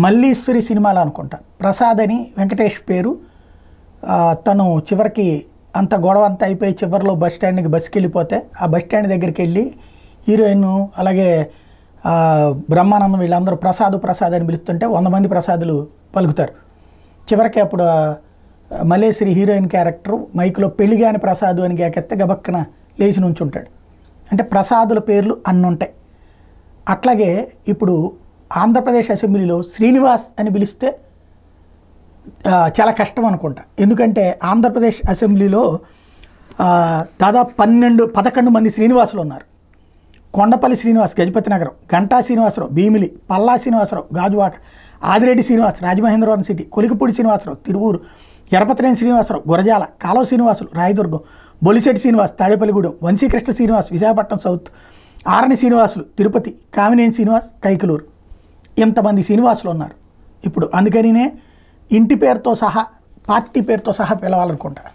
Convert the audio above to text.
మల్లీశ్వరి సినిమాలో అనుకుంటా ప్రసాద్ అని వెంకటేష్ పేరు. తను చివరికి అంత గొడవ అంతా అయిపోయి చివరిలో బస్ స్టాండ్కి బస్కి వెళ్ళిపోతే ఆ బస్ స్టాండ్ దగ్గరికి వెళ్ళి హీరోయిన్ అలాగే బ్రహ్మానందం వీళ్ళందరూ ప్రసాద్ అని పిలుస్తుంటే 100 మంది ప్రసాదులు పలుకుతారు. చివరికి అప్పుడు మల్లేశ్వరి హీరోయిన్ క్యారెక్టరు మైక్లో పెళ్లిగాని ప్రసాద్ అని కేకెత్తే గబక్కన లేచి నుంచుంటాడు. అంటే ప్రసాదుల పేర్లు అన్నీ ఉంటాయి. అట్లాగే ఇప్పుడు ఆంధ్రప్రదేశ్ అసెంబ్లీలో శ్రీనివాస్ అని పిలిస్తే చాలా కష్టం అనుకుంటా. ఎందుకంటే ఆంధ్రప్రదేశ్ అసెంబ్లీలో దాదాపు 11 మంది శ్రీనివాసులు ఉన్నారు. కొండపల్లి శ్రీనివాస్ గజపతి నగరం, గంటా శ్రీనివాసరావు భీమిలి, పల్లా శ్రీనివాసరావు గాజువాక, ఆదిరెడ్డి శ్రీనివాస్ రాజమహేంద్రవరం సిటీ, కొలికపూడి శ్రీనివాసరావు తిరువూరు, ఎరపతినేని శ్రీనివాసరావు గురజాల, కాలువ శ్రీనివాసులు రాయదుర్గం, బొలిశెట్టి శ్రీనివాస్ తాడేపల్లిగూడెం, వంశీకృష్ణ శ్రీనివాస్ విశాఖపట్నం సౌత్, ఆరణి శ్రీనివాసులు తిరుపతి, కామినేని శ్రీనివాస్ కైకలూరు. ఇంతమంది శ్రీనివాసులు ఉన్నారు. ఇప్పుడు అందుకనినే ఇంటి పేరుతో సహా పార్టీ పేరుతో సహా పిలవాలనుకుంటారు.